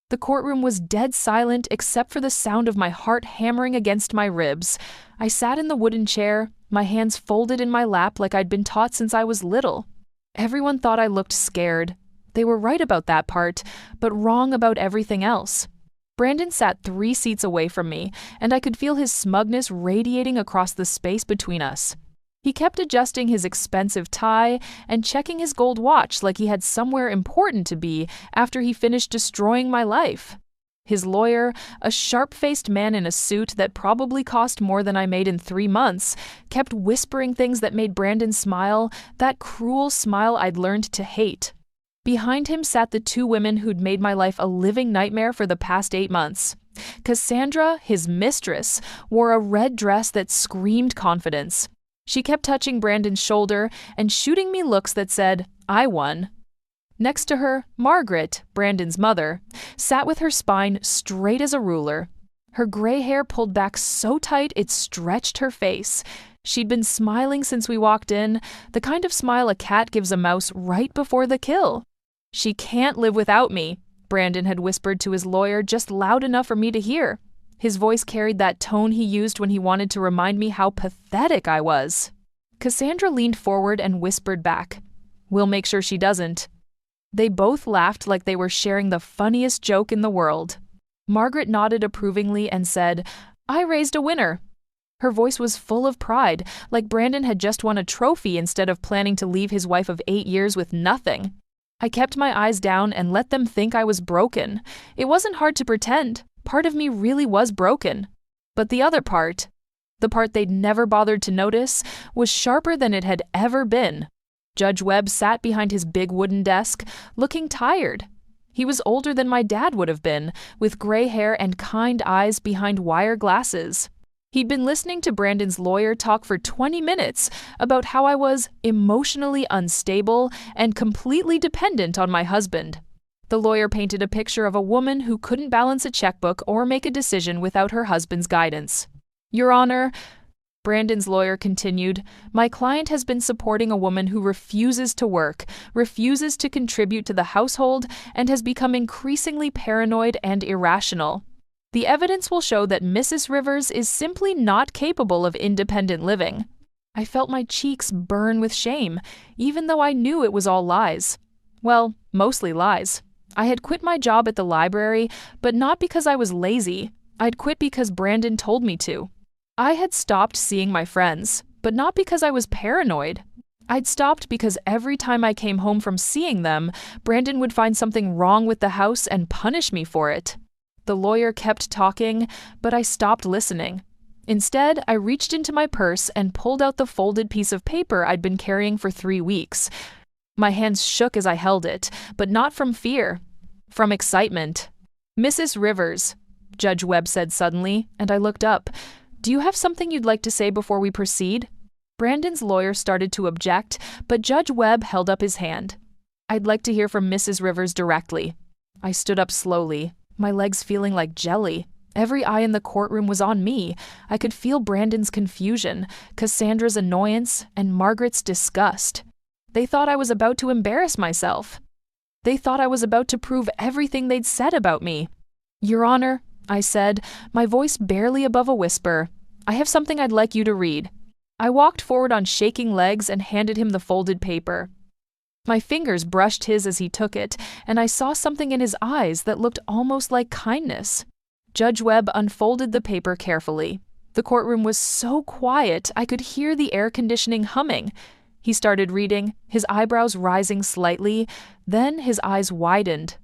The courtroom was dead silent except for the sound of my heart hammering against my ribs. I sat in the wooden chair, my hands folded in my lap like I'd been taught since I was little. Everyone thought I looked scared. They were right about that part, but wrong about everything else. Brandon sat 3 seats away from me, and I could feel his smugness radiating across the space between us. He kept adjusting his expensive tie and checking his gold watch like he had somewhere important to be after he finished destroying my life. His lawyer, a sharp-faced man in a suit that probably cost more than I made in 3 months, kept whispering things that made Brandon smile, that cruel smile I'd learned to hate. Behind him sat the 2 women who'd made my life a living nightmare for the past 8 months. Cassandra, his mistress, wore a red dress that screamed confidence. She kept touching Brandon's shoulder and shooting me looks that said, "I won." Next to her, Margaret, Brandon's mother, sat with her spine straight as a ruler. Her gray hair pulled back so tight it stretched her face. She'd been smiling since we walked in, the kind of smile a cat gives a mouse right before the kill. "She can't live without me," Brandon had whispered to his lawyer just loud enough for me to hear. His voice carried that tone he used when he wanted to remind me how pathetic I was. Cassandra leaned forward and whispered back, "We'll make sure she doesn't." They both laughed like they were sharing the funniest joke in the world. Margaret nodded approvingly and said, "I raised a winner." Her voice was full of pride, like Brandon had just won a trophy instead of planning to leave his wife of 8 years with nothing. I kept my eyes down and let them think I was broken. It wasn't hard to pretend. Part of me really was broken. But the other part, the part they'd never bothered to notice, was sharper than it had ever been. Judge Webb sat behind his big wooden desk, looking tired. He was older than my dad would have been, with gray hair and kind eyes behind wire glasses. He'd been listening to Brandon's lawyer talk for 20 minutes about how I was emotionally unstable and completely dependent on my husband. The lawyer painted a picture of a woman who couldn't balance a checkbook or make a decision without her husband's guidance. "Your Honor," Brandon's lawyer continued, "my client has been supporting a woman who refuses to work, refuses to contribute to the household, and has become increasingly paranoid and irrational. The evidence will show that Mrs. Rivers is simply not capable of independent living." I felt my cheeks burn with shame, even though I knew it was all lies. Well, mostly lies. I had quit my job at the library, but not because I was lazy. I'd quit because Brandon told me to. I had stopped seeing my friends, but not because I was paranoid. I'd stopped because every time I came home from seeing them, Brandon would find something wrong with the house and punish me for it. The lawyer kept talking, but I stopped listening. Instead, I reached into my purse and pulled out the folded piece of paper I'd been carrying for 3 weeks. My hands shook as I held it, but not from fear, from excitement. "Mrs. Rivers," Judge Webb said suddenly, and I looked up. "Do you have something you'd like to say before we proceed?" Brandon's lawyer started to object, but Judge Webb held up his hand. "I'd like to hear from Mrs. Rivers directly." I stood up slowly, my legs feeling like jelly. Every eye in the courtroom was on me. I could feel Brandon's confusion, Cassandra's annoyance, and Margaret's disgust. They thought I was about to embarrass myself. They thought I was about to prove everything they'd said about me. "Your Honor," I said, my voice barely above a whisper, "I have something I'd like you to read." I walked forward on shaking legs and handed him the folded paper. My fingers brushed his as he took it, and I saw something in his eyes that looked almost like kindness. Judge Webb unfolded the paper carefully. The courtroom was so quiet I could hear the air conditioning humming. He started reading, his eyebrows rising slightly, then his eyes widened.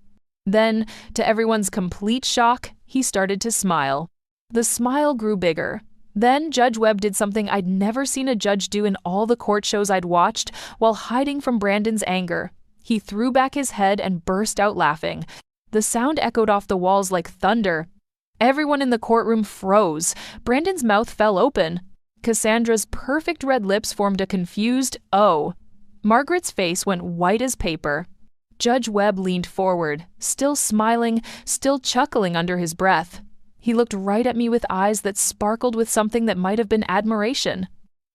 Then, to everyone's complete shock, he started to smile. The smile grew bigger. Then Judge Webb did something I'd never seen a judge do in all the court shows I'd watched while hiding from Brandon's anger. He threw back his head and burst out laughing. The sound echoed off the walls like thunder. Everyone in the courtroom froze. Brandon's mouth fell open. Cassandra's perfect red lips formed a confused O. Margaret's face went white as paper. Judge Webb leaned forward, still smiling, still chuckling under his breath. He looked right at me with eyes that sparkled with something that might have been admiration.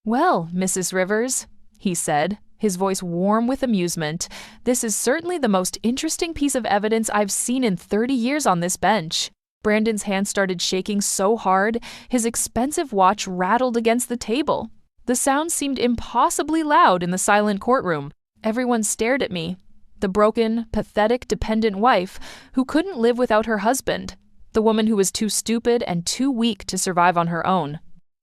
"Well, Mrs. Rivers," he said, his voice warm with amusement. "This is certainly the most interesting piece of evidence I've seen in 30 years on this bench." Brandon's hand started shaking so hard, his expensive watch rattled against the table. The sound seemed impossibly loud in the silent courtroom. Everyone stared at me. The broken, pathetic, dependent wife who couldn't live without her husband. The woman who was too stupid and too weak to survive on her own.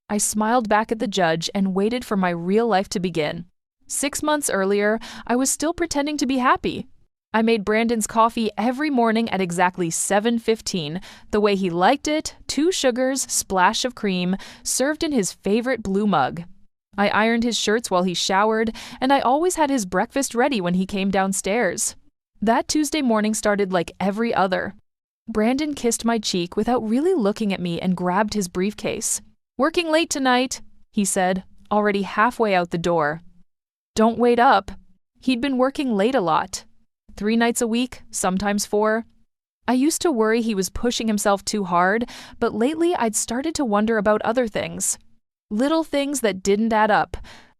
I smiled back at the judge and waited for my real life to begin. 6 months earlier, I was still pretending to be happy. I made Brandon's coffee every morning at exactly 7:15, the way he liked it, 2 sugars, splash of cream, served in his favorite blue mug. I ironed his shirts while he showered, and I always had his breakfast ready when he came downstairs. That Tuesday morning started like every other. Brandon kissed my cheek without really looking at me and grabbed his briefcase. "Working late tonight," he said, already halfway out the door. "Don't wait up." He'd been working late a lot. 3 nights a week, sometimes 4. I used to worry he was pushing himself too hard, but lately I'd started to wonder about other things. Little things that didn't add up,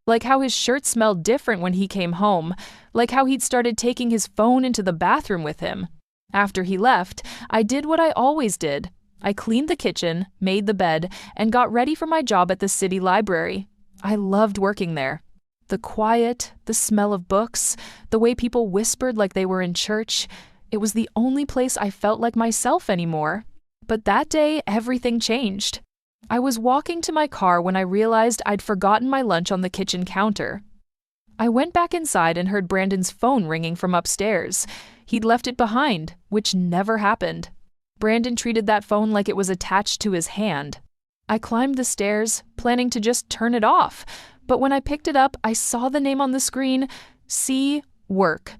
like how his shirt smelled different when he came home, like how he'd started taking his phone into the bathroom with him. After he left, I did what I always did. I cleaned the kitchen, made the bed, and got ready for my job at the city library. I loved working there. The quiet, the smell of books, the way people whispered like they were in church. It was the only place I felt like myself anymore. But that day, everything changed. I was walking to my car when I realized I'd forgotten my lunch on the kitchen counter. I went back inside and heard Brandon's phone ringing from upstairs. He'd left it behind, which never happened. Brandon treated that phone like it was attached to his hand. I climbed the stairs, planning to just turn it off, but when I picked it up, I saw the name on the screen, "See, Work."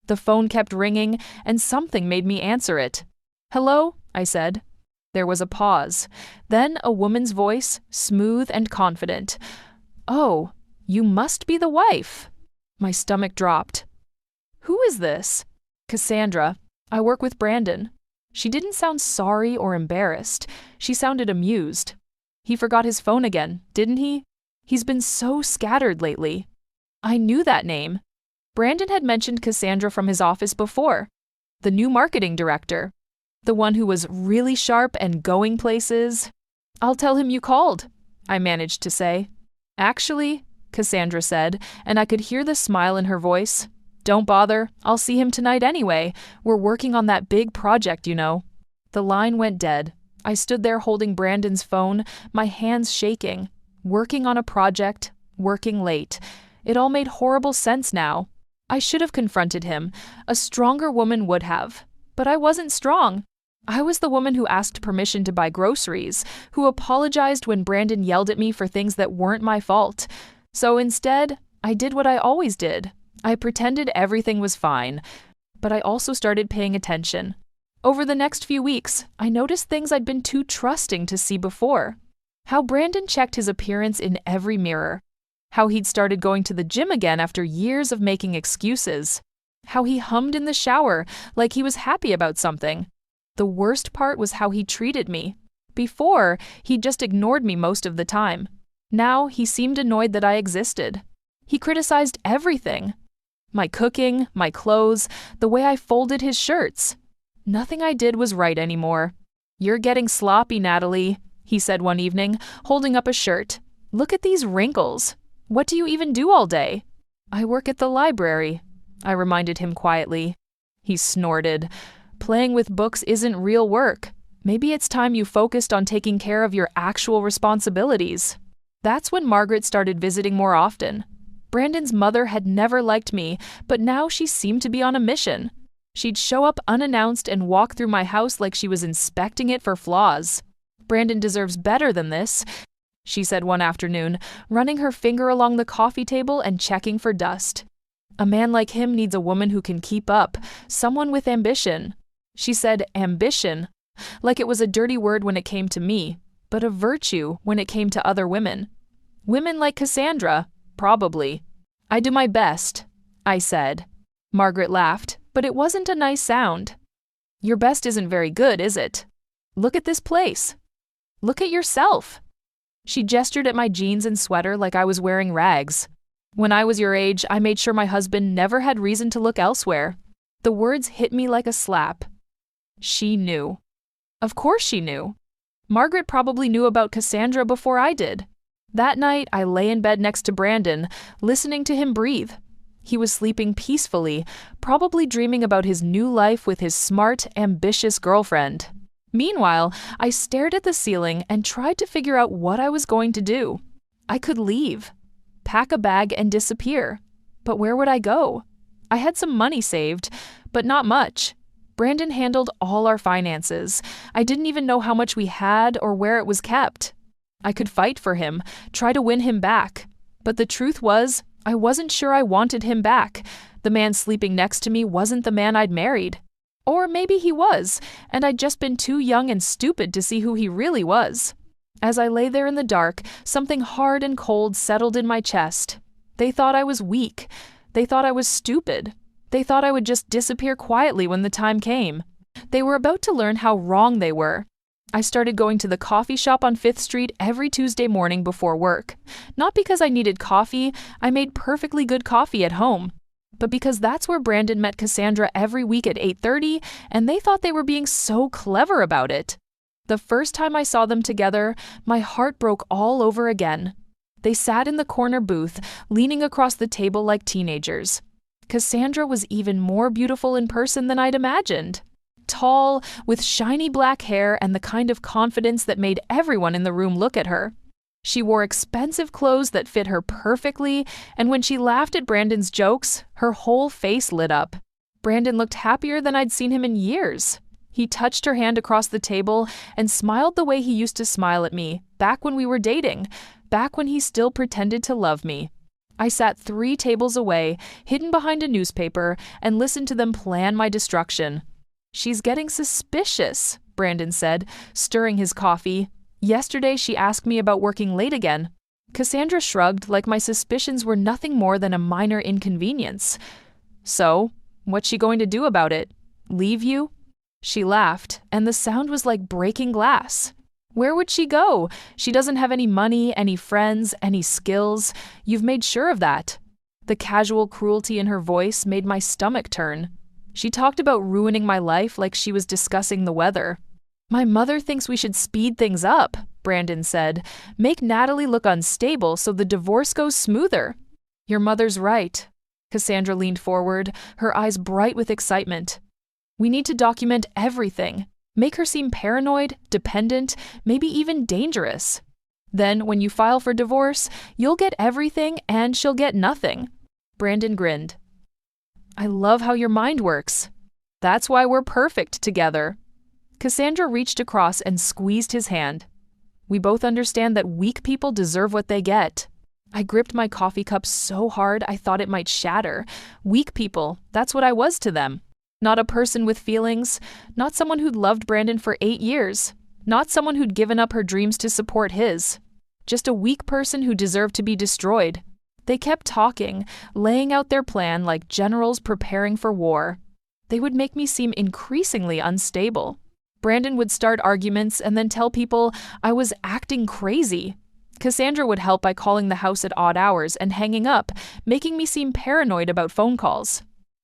The phone kept ringing, and something made me answer it. "Hello?" I said. There was a pause. Then a woman's voice, smooth and confident. "Oh, you must be the wife." My stomach dropped. "Who is this?" "Cassandra. I work with Brandon." She didn't sound sorry or embarrassed. She sounded amused. "He forgot his phone again, didn't he? He's been so scattered lately." I knew that name. Brandon had mentioned Cassandra from his office before. The new marketing director. The one who was really sharp and going places. "I'll tell him you called," I managed to say. "Actually," Cassandra said, and I could hear the smile in her voice. "Don't bother. I'll see him tonight anyway. We're working on that big project, you know." The line went dead. I stood there holding Brandon's phone, my hands shaking. Working on a project, working late. It all made horrible sense now. I should have confronted him. A stronger woman would have. But I wasn't strong. I was the woman who asked permission to buy groceries, who apologized when Brandon yelled at me for things that weren't my fault. So instead, I did what I always did. I pretended everything was fine. But I also started paying attention. Over the next few weeks, I noticed things I'd been too trusting to see before. How Brandon checked his appearance in every mirror. How he'd started going to the gym again after years of making excuses. How he hummed in the shower like he was happy about something. The worst part was how he treated me. Before, he just ignored me most of the time. Now, he seemed annoyed that I existed. He criticized everything. My cooking, my clothes, the way I folded his shirts. Nothing I did was right anymore. "You're getting sloppy, Natalie," he said one evening, holding up a shirt. "Look at these wrinkles. What do you even do all day?" "I work at the library," I reminded him quietly. He snorted. "Playing with books isn't real work. Maybe it's time you focused on taking care of your actual responsibilities." That's when Margaret started visiting more often. Brandon's mother had never liked me, but now she seemed to be on a mission. She'd show up unannounced and walk through my house like she was inspecting it for flaws. "Brandon deserves better than this," she said one afternoon, running her finger along the coffee table and checking for dust. "A man like him needs a woman who can keep up, someone with ambition." She said ambition, like it was a dirty word when it came to me, but a virtue when it came to other women. Women like Cassandra, probably. "I do my best," I said. Margaret laughed, but it wasn't a nice sound. "Your best isn't very good, is it? Look at this place. Look at yourself." She gestured at my jeans and sweater like I was wearing rags. When I was your age, I made sure my husband never had reason to look elsewhere." The words hit me like a slap. She knew. Of course she knew. Margaret probably knew about Cassandra before I did. That night, I lay in bed next to Brandon, listening to him breathe. He was sleeping peacefully, probably dreaming about his new life with his smart, ambitious girlfriend. Meanwhile, I stared at the ceiling and tried to figure out what I was going to do. I could leave, pack a bag and disappear. But where would I go? I had some money saved, but not much. Brandon handled all our finances. I didn't even know how much we had or where it was kept. I could fight for him, try to win him back. But the truth was, I wasn't sure I wanted him back. The man sleeping next to me wasn't the man I'd married. Or maybe he was, and I'd just been too young and stupid to see who he really was. As I lay there in the dark, something hard and cold settled in my chest. They thought I was weak. They thought I was stupid. They thought I would just disappear quietly when the time came. They were about to learn how wrong they were. I started going to the coffee shop on 5th Street every Tuesday morning before work. Not because I needed coffee, I made perfectly good coffee at home. But because that's where Brandon met Cassandra every week at 8:30, and they thought they were being so clever about it. The first time I saw them together, my heart broke all over again. They sat in the corner booth, leaning across the table like teenagers. Cassandra was even more beautiful in person than I'd imagined. Tall, with shiny black hair and the kind of confidence that made everyone in the room look at her. She wore expensive clothes that fit her perfectly, and when she laughed at Brandon's jokes, her whole face lit up. Brandon looked happier than I'd seen him in years. He touched her hand across the table and smiled the way he used to smile at me, back when we were dating, back when he still pretended to love me. I sat 3 tables away, hidden behind a newspaper, and listened to them plan my destruction. "She's getting suspicious," Brandon said, stirring his coffee. "Yesterday she asked me about working late again." Cassandra shrugged like my suspicions were nothing more than a minor inconvenience. "So, what's she going to do about it? Leave you?" She laughed, and the sound was like breaking glass. "Where would she go? She doesn't have any money, any friends, any skills. You've made sure of that." The casual cruelty in her voice made my stomach turn. She talked about ruining my life like she was discussing the weather. "My mother thinks we should speed things up," Brandon said. "Make Natalie look unstable so the divorce goes smoother." "Your mother's right." Cassandra leaned forward, her eyes bright with excitement. "We need to document everything. Make her seem paranoid, dependent, maybe even dangerous. Then, when you file for divorce, you'll get everything and she'll get nothing." Brandon grinned. "I love how your mind works. That's why we're perfect together." Cassandra reached across and squeezed his hand. "We both understand that weak people deserve what they get." I gripped my coffee cup so hard I thought it might shatter. Weak people, that's what I was to them. Not a person with feelings, not someone who'd loved Brandon for 8 years, not someone who'd given up her dreams to support his. Just a weak person who deserved to be destroyed. They kept talking, laying out their plan like generals preparing for war. They would make me seem increasingly unstable. Brandon would start arguments and then tell people I was acting crazy. Cassandra would help by calling the house at odd hours and hanging up, making me seem paranoid about phone calls.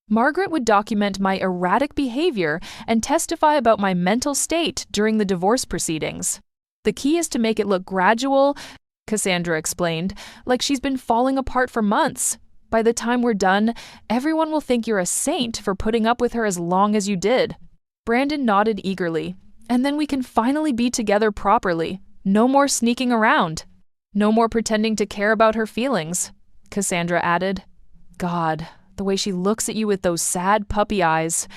Margaret would document my erratic behavior and testify about my mental state during the divorce proceedings. "The key is to make it look gradual," Cassandra explained, "like she's been falling apart for months. By the time we're done, everyone will think you're a saint for putting up with her as long as you did." Brandon nodded eagerly. "And then we can finally be together properly. No more sneaking around. No more pretending to care about her feelings," Cassandra added. "God, the way she looks at you with those sad puppy eyes.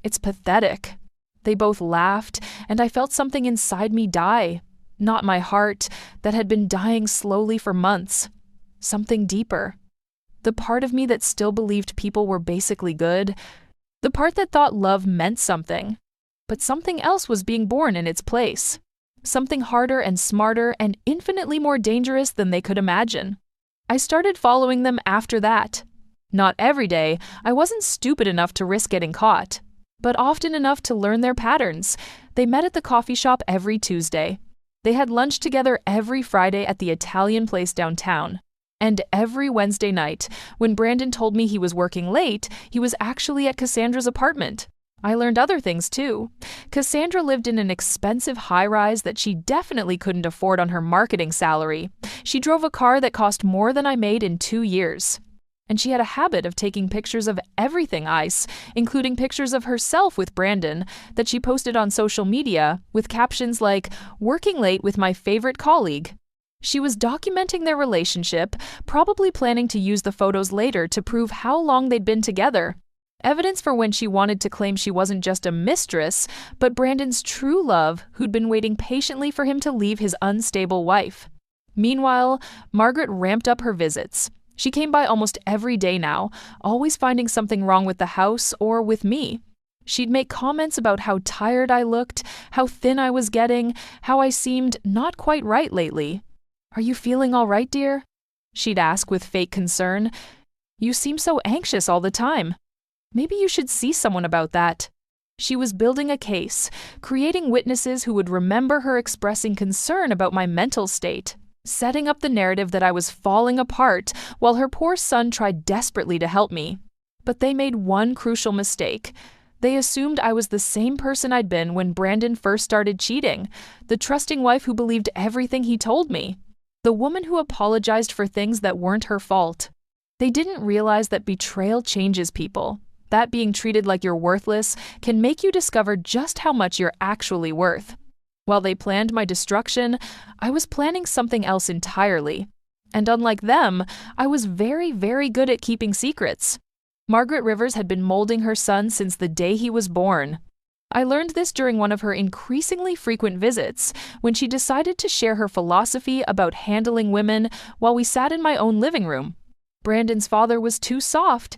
It's pathetic." They both laughed, and I felt something inside me die. Not my heart, that had been dying slowly for months. Something deeper. The part of me that still believed people were basically good. The part that thought love meant something. But something else was being born in its place. Something harder and smarter and infinitely more dangerous than they could imagine. I started following them after that. Not every day, I wasn't stupid enough to risk getting caught, but often enough to learn their patterns. They met at the coffee shop every Tuesday. They had lunch together every Friday at the Italian place downtown. And every Wednesday night, when Brandon told me he was working late, he was actually at Cassandra's apartment. I learned other things too. Cassandra lived in an expensive high-rise that she definitely couldn't afford on her marketing salary. She drove a car that cost more than I made in 2 years. And she had a habit of taking pictures of everything ice, including pictures of herself with Brandon, that she posted on social media with captions like, "Working late with my favorite colleague." She was documenting their relationship, probably planning to use the photos later to prove how long they'd been together. Evidence for when she wanted to claim she wasn't just a mistress, but Brandon's true love, who'd been waiting patiently for him to leave his unstable wife. Meanwhile, Margaret ramped up her visits. She came by almost every day now, always finding something wrong with the house or with me. She'd make comments about how tired I looked, how thin I was getting, how I seemed not quite right lately. "Are you feeling all right, dear?" she'd ask with fake concern. "You seem so anxious all the time. Maybe you should see someone about that." She was building a case, creating witnesses who would remember her expressing concern about my mental state, setting up the narrative that I was falling apart while her poor son tried desperately to help me. But they made one crucial mistake. They assumed I was the same person I'd been when Brandon first started cheating, the trusting wife who believed everything he told me, the woman who apologized for things that weren't her fault. They didn't realize that betrayal changes people, that being treated like you're worthless can make you discover just how much you're actually worth. While they planned my destruction, I was planning something else entirely. And unlike them, I was very, very good at keeping secrets. Margaret Rivers had been molding her son since the day he was born. I learned this during one of her increasingly frequent visits, when she decided to share her philosophy about handling women while we sat in my own living room. "Brandon's father was too soft,"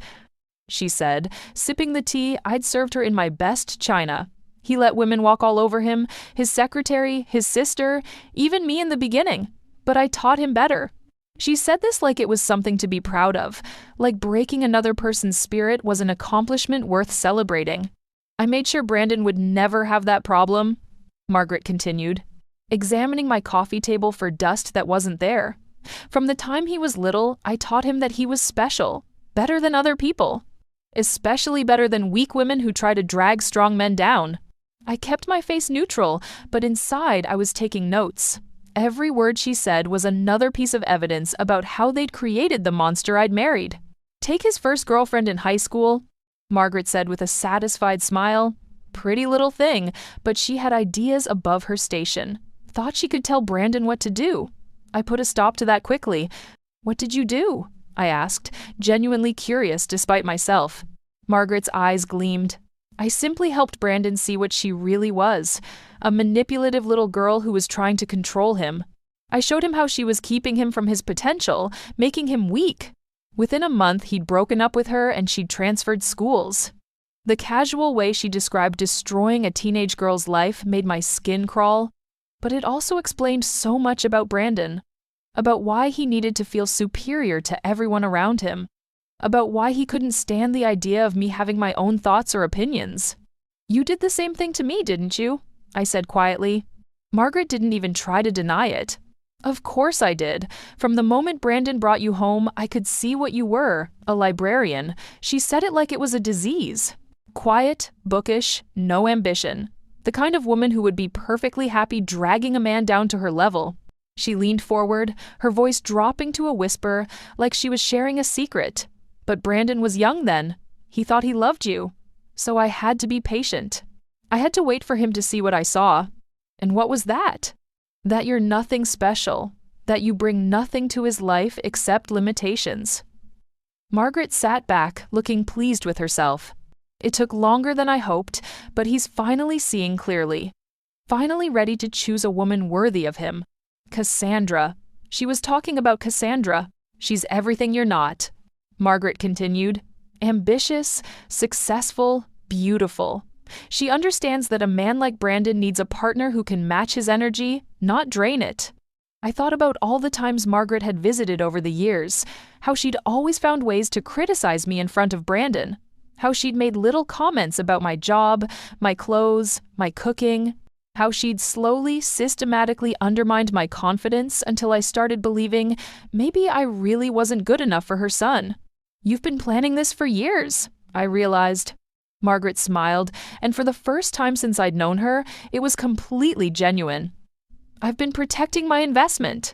she said, sipping the tea I'd served her in my best china. "He let women walk all over him, his secretary, his sister, even me in the beginning. But I taught him better." She said this like it was something to be proud of, like breaking another person's spirit was an accomplishment worth celebrating. "I made sure Brandon would never have that problem," Margaret continued, examining my coffee table for dust that wasn't there. "From the time he was little, I taught him that he was special, better than other people, especially better than weak women who try to drag strong men down." I kept my face neutral, but inside I was taking notes. Every word she said was another piece of evidence about how they'd created the monster I'd married. "Take his first girlfriend in high school," Margaret said with a satisfied smile. "Pretty little thing, but she had ideas above her station. Thought she could tell Brandon what to do." I put a stop to that quickly. "What did you do?" I asked, genuinely curious despite myself. Margaret's eyes gleamed. "I simply helped Brandon see what she really was, a manipulative little girl who was trying to control him. I showed him how she was keeping him from his potential, making him weak. Within a month, he'd broken up with her and she'd transferred schools." The casual way she described destroying a teenage girl's life made my skin crawl. But it also explained so much about Brandon, about why he needed to feel superior to everyone around him, about why he couldn't stand the idea of me having my own thoughts or opinions. "You did the same thing to me, didn't you?" I said quietly. Margaret didn't even try to deny it. "Of course I did. From the moment Brandon brought you home, I could see what you were, a librarian." She said it like it was a disease. Quiet, bookish, no ambition. The kind of woman who would be perfectly happy dragging a man down to her level. She leaned forward, her voice dropping to a whisper, like she was sharing a secret. "But Brandon was young then. He thought he loved you. So I had to be patient. I had to wait for him to see what I saw. And what was that? That you're nothing special. That you bring nothing to his life except limitations." Margaret sat back, looking pleased with herself. "It took longer than I hoped, but he's finally seeing clearly. Finally ready to choose a woman worthy of him. Cassandra. She was talking about Cassandra. She's everything you're not." Margaret continued. "Ambitious, successful, beautiful. She understands that a man like Brandon needs a partner who can match his energy, not drain it." I thought about all the times Margaret had visited over the years, how she'd always found ways to criticize me in front of Brandon, how she'd made little comments about my job, my clothes, my cooking, How she'd slowly, systematically undermined my confidence until I started believing maybe I really wasn't good enough for her son. "You've been planning this for years," I realized. Margaret smiled, and for the first time since I'd known her, it was completely genuine. "I've been protecting my investment.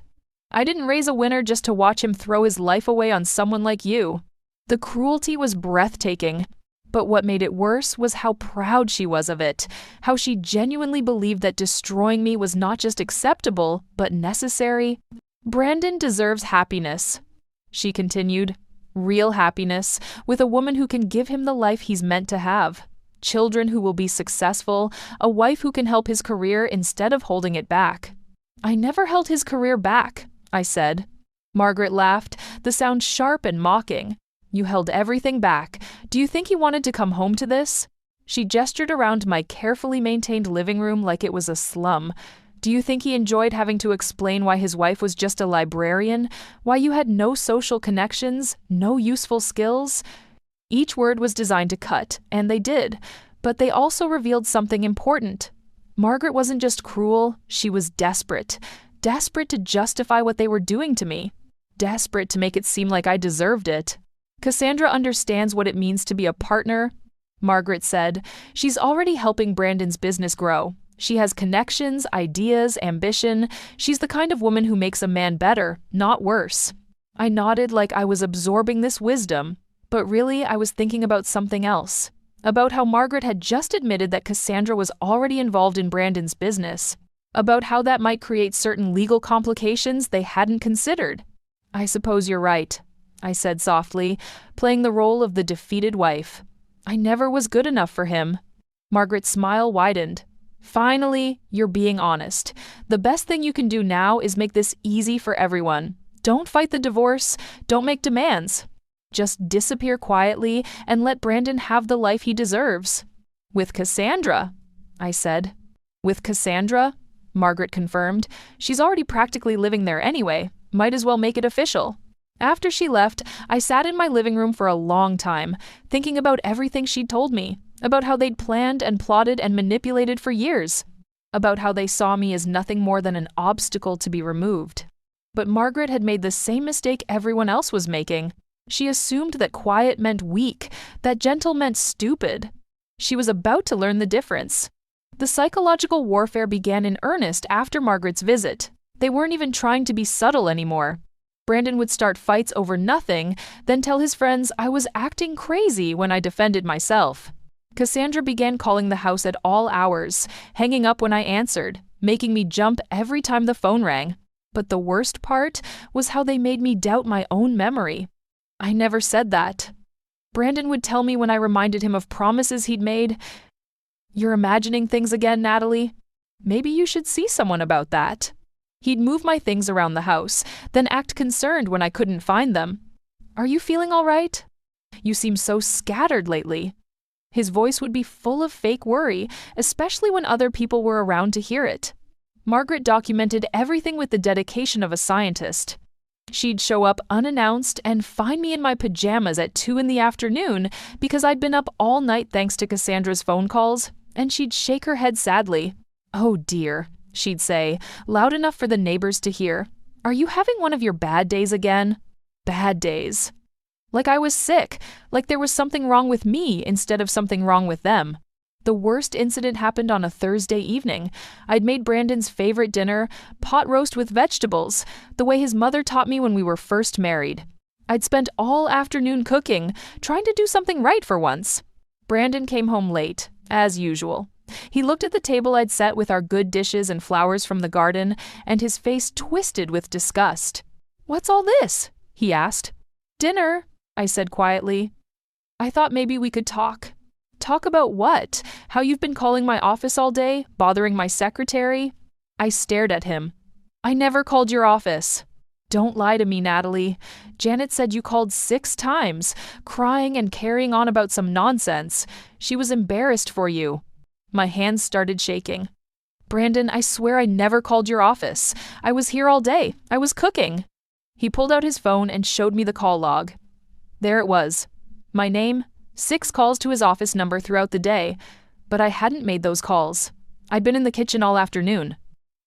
I didn't raise a winner just to watch him throw his life away on someone like you." The cruelty was breathtaking, but what made it worse was how proud she was of it, how she genuinely believed that destroying me was not just acceptable, but necessary. "Brandon deserves happiness," she continued. "Real happiness, with a woman who can give him the life he's meant to have. Children who will be successful, a wife who can help his career instead of holding it back." "I never held his career back," I said. Margaret laughed, the sound sharp and mocking. "You held everything back. Do you think he wanted to come home to this?" She gestured around my carefully maintained living room like it was a slum. "Do you think he enjoyed having to explain why his wife was just a librarian? Why you had no social connections, no useful skills?" Each word was designed to cut, and they did, but they also revealed something important. Margaret wasn't just cruel, she was desperate. Desperate to justify what they were doing to me. Desperate to make it seem like I deserved it. "Cassandra understands what it means to be a partner," Margaret said. "She's already helping Brandon's business grow. She has connections, ideas, ambition. She's the kind of woman who makes a man better, not worse." I nodded like I was absorbing this wisdom, but really I was thinking about something else. About how Margaret had just admitted that Cassandra was already involved in Brandon's business. About how that might create certain legal complications they hadn't considered. "I suppose you're right," I said softly, playing the role of the defeated wife. "I never was good enough for him." Margaret's smile widened. "Finally, you're being honest. The best thing you can do now is make this easy for everyone. Don't fight the divorce, don't make demands. Just disappear quietly and let Brandon have the life he deserves." "With Cassandra," I said. "With Cassandra?" Margaret confirmed. "She's already practically living there anyway. Might as well make it official." After she left, I sat in my living room for a long time, thinking about everything she'd told me. About how they'd planned and plotted and manipulated for years. About how they saw me as nothing more than an obstacle to be removed. But Margaret had made the same mistake everyone else was making. She assumed that quiet meant weak, that gentle meant stupid. She was about to learn the difference. The psychological warfare began in earnest after Margaret's visit. They weren't even trying to be subtle anymore. Brandon would start fights over nothing, then tell his friends I was acting crazy when I defended myself. Cassandra began calling the house at all hours, hanging up when I answered, making me jump every time the phone rang. But the worst part was how they made me doubt my own memory. I never said that. Brandon would tell me when I reminded him of promises he'd made. "You're imagining things again, Natalie. Maybe you should see someone about that." He'd move my things around the house, then act concerned when I couldn't find them. "Are you feeling all right? You seem so scattered lately." His voice would be full of fake worry, especially when other people were around to hear it. Margaret documented everything with the dedication of a scientist. She'd show up unannounced and find me in my pajamas at 2 in the afternoon because I'd been up all night thanks to Cassandra's phone calls, and she'd shake her head sadly. "Oh dear," she'd say, loud enough for the neighbors to hear. "Are you having one of your bad days again?" Bad days. Like I was sick, like there was something wrong with me instead of something wrong with them. The worst incident happened on a Thursday evening. I'd made Brandon's favorite dinner, pot roast with vegetables, the way his mother taught me when we were first married. I'd spent all afternoon cooking, trying to do something right for once. Brandon came home late, as usual. He looked at the table I'd set with our good dishes and flowers from the garden, and his face twisted with disgust. "What's all this?" he asked. "Dinner," I said quietly. "I thought maybe we could talk." "Talk about what? How you've been calling my office all day, bothering my secretary?" I stared at him. "I never called your office." "Don't lie to me, Natalie. Janet said you called 6 times, crying and carrying on about some nonsense. She was embarrassed for you." My hands started shaking. "Brandon, I swear I never called your office. I was here all day. I was cooking." He pulled out his phone and showed me the call log. There it was. My name, 6 calls to his office number throughout the day, but I hadn't made those calls. I'd been in the kitchen all afternoon.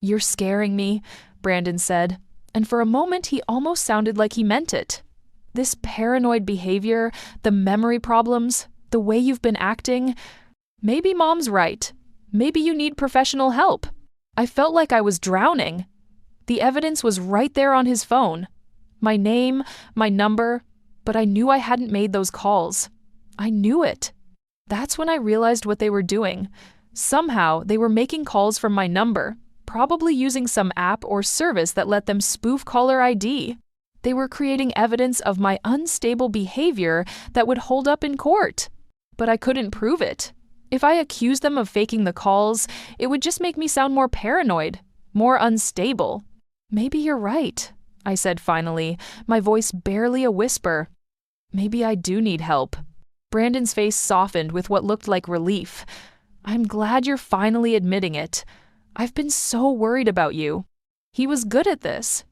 You're scaring me, Brandon said, and for a moment he almost sounded like he meant it. This paranoid behavior, the memory problems, the way you've been acting, maybe Mom's right. Maybe you need professional help. I felt like I was drowning. The evidence was right there on his phone. My name, my number, but I knew I hadn't made those calls. I knew it. That's when I realized what they were doing. Somehow, they were making calls from my number, probably using some app or service that let them spoof caller ID. They were creating evidence of my unstable behavior that would hold up in court. But I couldn't prove it. If I accused them of faking the calls, it would just make me sound more paranoid, more unstable. Maybe you're right, I said finally, my voice barely a whisper. Maybe I do need help. Brandon's face softened with what looked like relief. I'm glad you're finally admitting it. I've been so worried about you. He was good at this.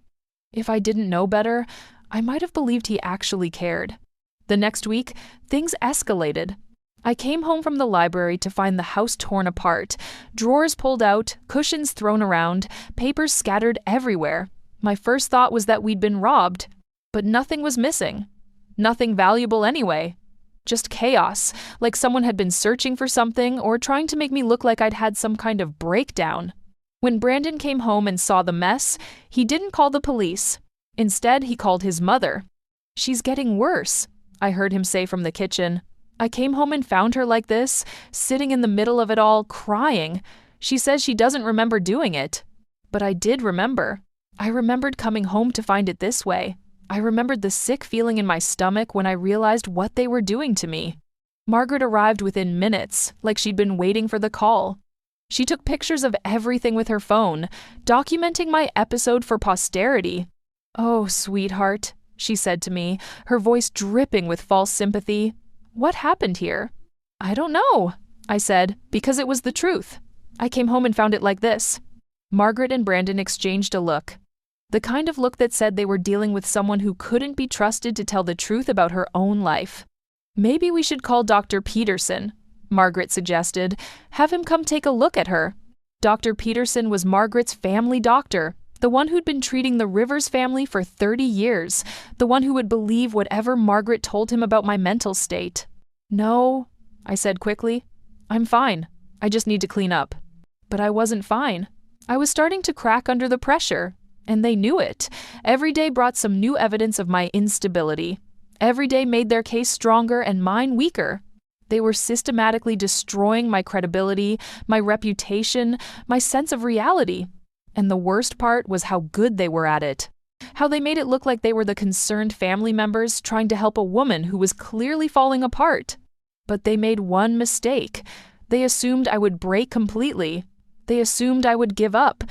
If I didn't know better, I might have believed he actually cared. The next week, things escalated. I came home from the library to find the house torn apart, drawers pulled out, cushions thrown around, papers scattered everywhere. My first thought was that we'd been robbed, but nothing was missing. Nothing valuable anyway. Just chaos, like someone had been searching for something or trying to make me look like I'd had some kind of breakdown. When Brandon came home and saw the mess, he didn't call the police. Instead, he called his mother. She's getting worse, I heard him say from the kitchen. I came home and found her like this, sitting in the middle of it all, crying. She says she doesn't remember doing it. But I did remember. I remembered coming home to find it this way. I remembered the sick feeling in my stomach when I realized what they were doing to me. Margaret arrived within minutes, like she'd been waiting for the call. She took pictures of everything with her phone, documenting my episode for posterity. "Oh, sweetheart," she said to me, her voice dripping with false sympathy. "What happened here?" "I don't know," I said, because it was the truth. "I came home and found it like this." Margaret and Brandon exchanged a look. The kind of look that said they were dealing with someone who couldn't be trusted to tell the truth about her own life. "Maybe we should call Dr. Peterson," Margaret suggested. "Have him come take a look at her." Dr. Peterson was Margaret's family doctor, the one who'd been treating the Rivers family for 30 years, the one who would believe whatever Margaret told him about my mental state. "No," I said quickly. "I'm fine. I just need to clean up." But I wasn't fine. I was starting to crack under the pressure. And they knew it. Every day brought some new evidence of my instability. Every day made their case stronger and mine weaker. They were systematically destroying my credibility, my reputation, my sense of reality. And the worst part was how good they were at it. How they made it look like they were the concerned family members trying to help a woman who was clearly falling apart. But they made one mistake. They assumed I would break completely. They assumed I would give up.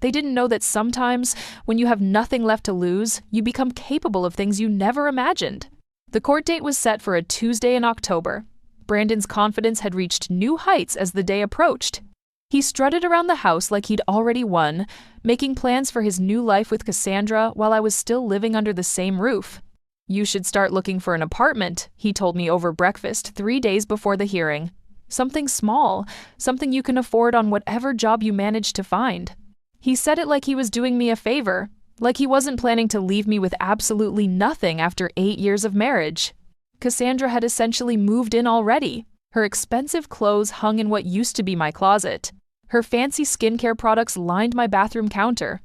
They didn't know that sometimes, when you have nothing left to lose, you become capable of things you never imagined. The court date was set for a Tuesday in October. Brandon's confidence had reached new heights as the day approached. He strutted around the house like he'd already won, making plans for his new life with Cassandra while I was still living under the same roof. "You should start looking for an apartment," he told me over breakfast 3 days before the hearing. "Something small, something you can afford on whatever job you manage to find." He said it like he was doing me a favor, like he wasn't planning to leave me with absolutely nothing after 8 years of marriage. Cassandra had essentially moved in already. Her expensive clothes hung in what used to be my closet. Her fancy skincare products lined my bathroom counter.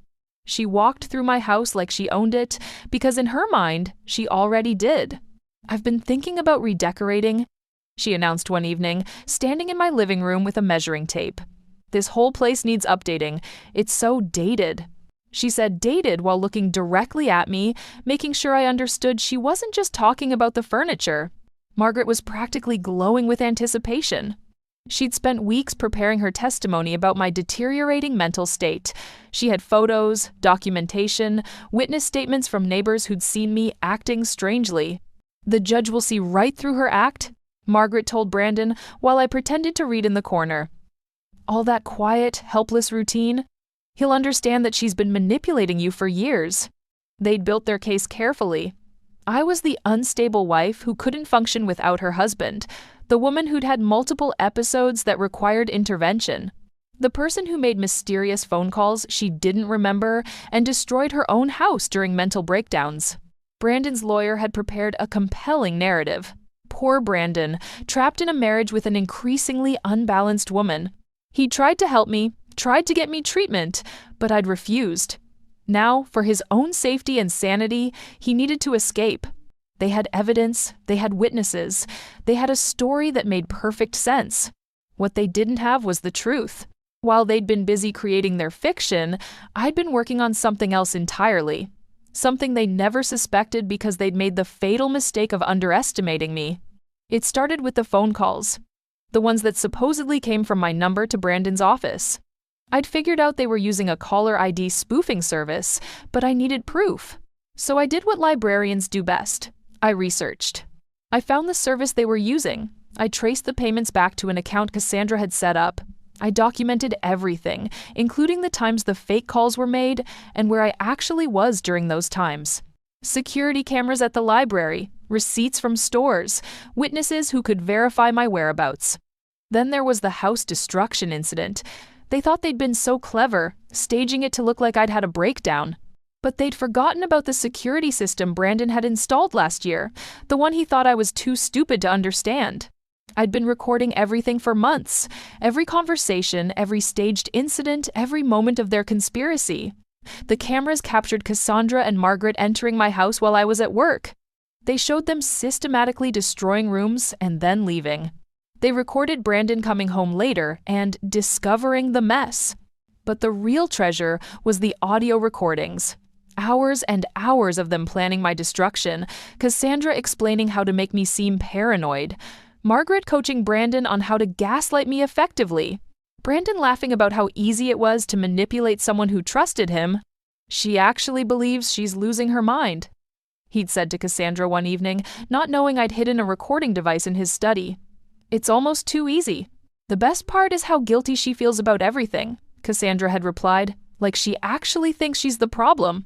She walked through my house like she owned it, because in her mind, she already did. "I've been thinking about redecorating," she announced one evening, standing in my living room with a measuring tape. "This whole place needs updating. It's so dated." She said dated while looking directly at me, making sure I understood she wasn't just talking about the furniture. Margaret was practically glowing with anticipation. She'd spent weeks preparing her testimony about my deteriorating mental state. She had photos, documentation, witness statements from neighbors who'd seen me acting strangely. "The judge will see right through her act," Margaret told Brandon while I pretended to read in the corner. "All that quiet, helpless routine? He'll understand that she's been manipulating you for years." They'd built their case carefully. I was the unstable wife who couldn't function without her husband, the woman who'd had multiple episodes that required intervention. The person who made mysterious phone calls she didn't remember and destroyed her own house during mental breakdowns. Brandon's lawyer had prepared a compelling narrative. Poor Brandon, trapped in a marriage with an increasingly unbalanced woman. He tried to help me, tried to get me treatment, but I'd refused. Now, for his own safety and sanity, he needed to escape. They had evidence, they had witnesses, they had a story that made perfect sense. What they didn't have was the truth. While they'd been busy creating their fiction, I'd been working on something else entirely. Something they never suspected because they'd made the fatal mistake of underestimating me. It started with the phone calls, the ones that supposedly came from my number to Brandon's office. I'd figured out they were using a caller ID spoofing service, but I needed proof. So I did what librarians do best. I researched. I found the service they were using. I traced the payments back to an account Cassandra had set up. I documented everything, including the times the fake calls were made and where I actually was during those times. Security cameras at the library, receipts from stores, witnesses who could verify my whereabouts. Then there was the house destruction incident. They thought they'd been so clever, staging it to look like I'd had a breakdown. But they'd forgotten about the security system Brandon had installed last year, the one he thought I was too stupid to understand. I'd been recording everything for months, every conversation, every staged incident, every moment of their conspiracy. The cameras captured Cassandra and Margaret entering my house while I was at work. They showed them systematically destroying rooms and then leaving. They recorded Brandon coming home later and discovering the mess. But the real treasure was the audio recordings. Hours and hours of them planning my destruction, Cassandra explaining how to make me seem paranoid, Margaret coaching Brandon on how to gaslight me effectively, Brandon laughing about how easy it was to manipulate someone who trusted him. She actually believes she's losing her mind, he'd said to Cassandra one evening, not knowing I'd hidden a recording device in his study. It's almost too easy. The best part is how guilty she feels about everything, Cassandra had replied, like she actually thinks she's the problem.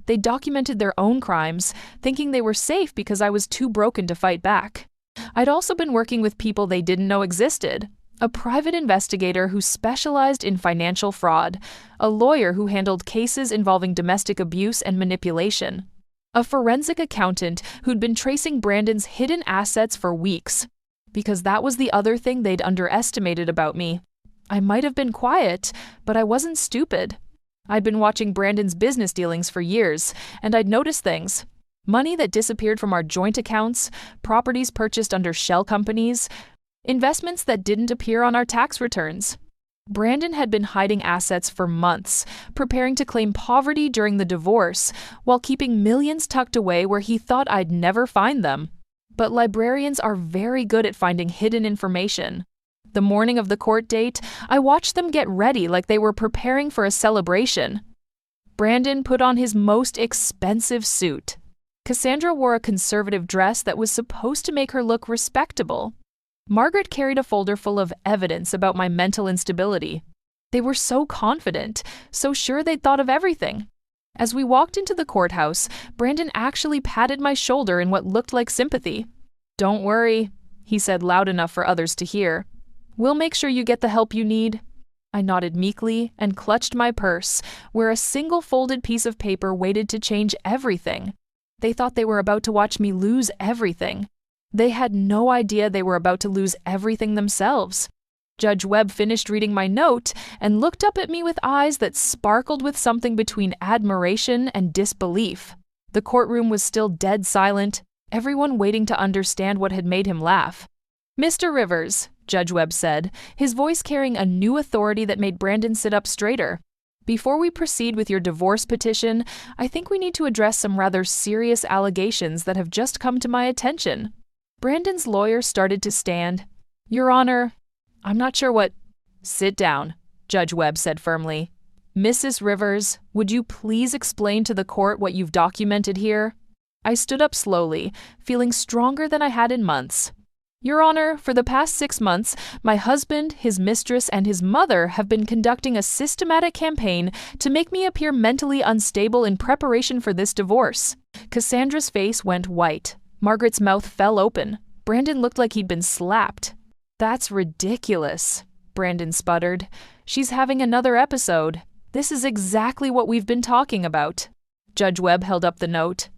They documented their own crimes, thinking they were safe because I was too broken to fight back. I'd also been working with people they didn't know existed. A private investigator who specialized in financial fraud, a lawyer who handled cases involving domestic abuse and manipulation, a forensic accountant who'd been tracing Brandon's hidden assets for weeks. Because that was the other thing they'd underestimated about me. I might have been quiet, but I wasn't stupid. I'd been watching Brandon's business dealings for years, and I'd noticed things. Money that disappeared from our joint accounts, properties purchased under shell companies, investments that didn't appear on our tax returns. Brandon had been hiding assets for months, preparing to claim poverty during the divorce, while keeping millions tucked away where he thought I'd never find them. But librarians are very good at finding hidden information. The morning of the court date, I watched them get ready like they were preparing for a celebration. Brandon put on his most expensive suit. Cassandra wore a conservative dress that was supposed to make her look respectable. Margaret carried a folder full of evidence about my mental instability. They were so confident, so sure they'd thought of everything. As we walked into the courthouse, Brandon actually patted my shoulder in what looked like sympathy. "Don't worry," he said loud enough for others to hear. "We'll make sure you get the help you need." I nodded meekly and clutched my purse, where a single folded piece of paper waited to change everything. They thought they were about to watch me lose everything. They had no idea they were about to lose everything themselves. Judge Webb finished reading my note and looked up at me with eyes that sparkled with something between admiration and disbelief. The courtroom was still dead silent, everyone waiting to understand what had made him laugh. "Mr. Rivers," Judge Webb said, his voice carrying a new authority that made Brandon sit up straighter. "Before we proceed with your divorce petition, I think we need to address some rather serious allegations that have just come to my attention." Brandon's lawyer started to stand. "Your Honor, I'm not sure what—" "Sit down," Judge Webb said firmly. "Mrs. Rivers, would you please explain to the court what you've documented here?" I stood up slowly, feeling stronger than I had in months. "Your Honor, for the past 6 months, my husband, his mistress, and his mother have been conducting a systematic campaign to make me appear mentally unstable in preparation for this divorce." Cassandra's face went white. Margaret's mouth fell open. Brandon looked like he'd been slapped. "That's ridiculous," Brandon sputtered. "She's having another episode. This is exactly what we've been talking about." Judge Webb held up the note.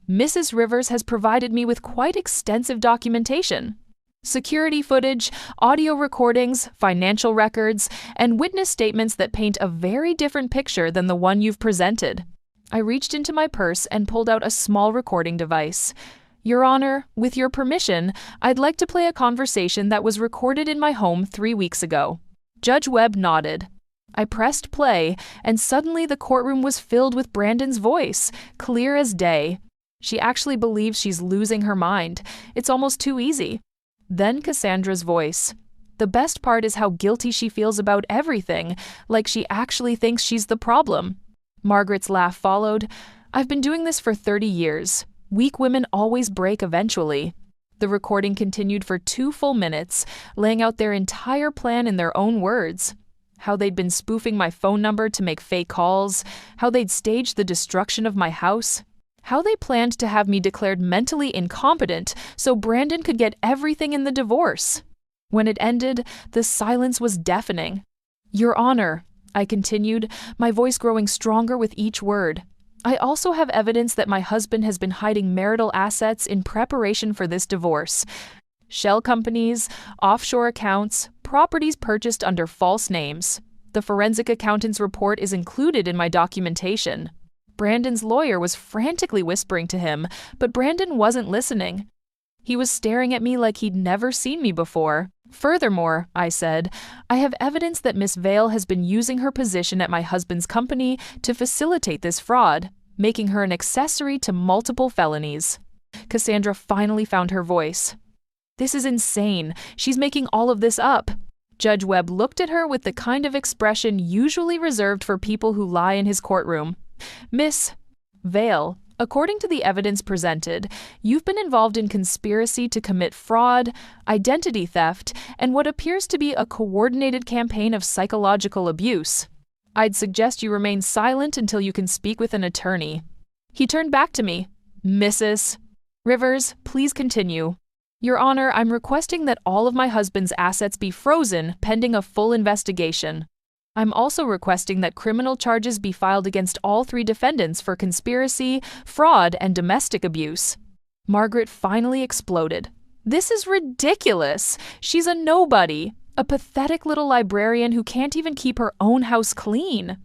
"Mrs. Rivers has provided me with quite extensive documentation. Security footage, audio recordings, financial records, and witness statements that paint a very different picture than the one you've presented." I reached into my purse and pulled out a small recording device. "Your Honor, with your permission, I'd like to play a conversation that was recorded in my home 3 weeks ago." Judge Webb nodded. I pressed play, and suddenly the courtroom was filled with Brandon's voice, clear as day. She actually believes she's losing her mind. It's almost too easy. Then Cassandra's voice. The best part is how guilty she feels about everything, like she actually thinks she's the problem. Margaret's laugh followed. "I've been doing this for 30 years. Weak women always break eventually." The recording continued for 2 full minutes, laying out their entire plan in their own words. How they'd been spoofing my phone number to make fake calls, how they'd staged the destruction of my house, how they planned to have me declared mentally incompetent so Brandon could get everything in the divorce. When it ended, the silence was deafening. "Your Honor," I continued, my voice growing stronger with each word, "I also have evidence that my husband has been hiding marital assets in preparation for this divorce. Shell companies, offshore accounts, properties purchased under false names. The forensic accountant's report is included in my documentation." Brandon's lawyer was frantically whispering to him, but Brandon wasn't listening. He was staring at me like he'd never seen me before. "Furthermore," I said, "I have evidence that Miss Vale has been using her position at my husband's company to facilitate this fraud, making her an accessory to multiple felonies." Cassandra finally found her voice. "This is insane. She's making all of this up." Judge Webb looked at her with the kind of expression usually reserved for people who lie in his courtroom. "Miss Vale, according to the evidence presented, you've been involved in conspiracy to commit fraud, identity theft, and what appears to be a coordinated campaign of psychological abuse. I'd suggest you remain silent until you can speak with an attorney." He turned back to me. "Mrs. Rivers, please continue." "Your Honor, I'm requesting that all of my husband's assets be frozen pending a full investigation. I'm also requesting that criminal charges be filed against all 3 defendants for conspiracy, fraud, and domestic abuse." Margaret finally exploded. "This is ridiculous. She's a nobody, a pathetic little librarian who can't even keep her own house clean."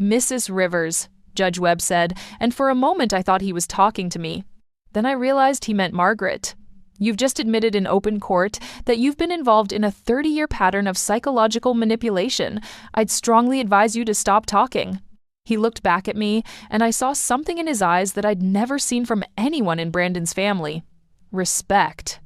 "Mrs. Rivers," Judge Webb said, and for a moment I thought he was talking to me. Then I realized he meant Margaret. "You've just admitted in open court that you've been involved in a 30-year pattern of psychological manipulation. I'd strongly advise you to stop talking." He looked back at me, and I saw something in his eyes that I'd never seen from anyone in Brandon's family. Respect.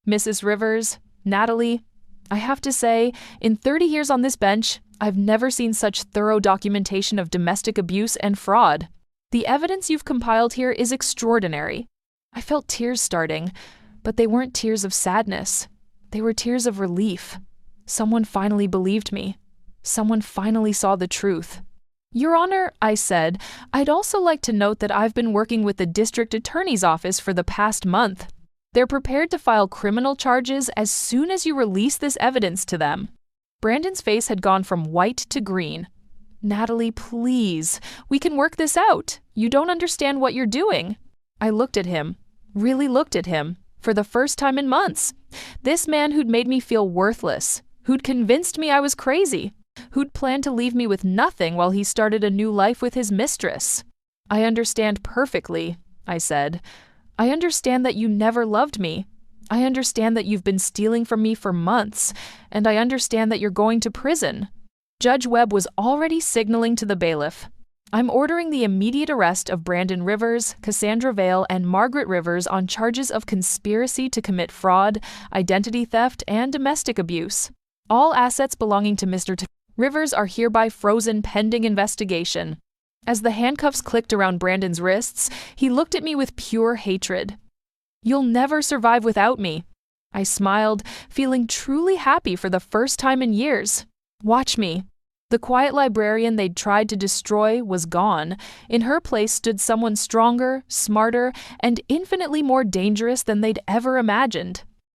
"Mrs. Rivers, Natalie, I have to say, in 30 years on this bench, I've never seen such thorough documentation of domestic abuse and fraud. The evidence you've compiled here is extraordinary." I felt tears starting. But they weren't tears of sadness. They were tears of relief. Someone finally believed me. Someone finally saw the truth. "Your Honor," I said, "I'd also like to note that I've been working with the district attorney's office for the past month. They're prepared to file criminal charges as soon as you release this evidence to them." Brandon's face had gone from white to green. "Natalie, please. We can work this out. You don't understand what you're doing." I looked at him. Really looked at him. For the first time in months. This man who'd made me feel worthless, who'd convinced me I was crazy, who'd planned to leave me with nothing while he started a new life with his mistress. "I understand perfectly," I said. "I understand that you never loved me. I understand that you've been stealing from me for months, and I understand that you're going to prison." Judge Webb was already signaling to the bailiff. "I'm ordering the immediate arrest of Brandon Rivers, Cassandra Vale, and Margaret Rivers on charges of conspiracy to commit fraud, identity theft, and domestic abuse. All assets belonging to Mr. Rivers are hereby frozen pending investigation." As the handcuffs clicked around Brandon's wrists, he looked at me with pure hatred. "You'll never survive without me." I smiled, feeling truly happy for the first time in years. "Watch me." The quiet librarian they'd tried to destroy was gone. In her place stood someone stronger, smarter, and infinitely more dangerous than they'd ever imagined.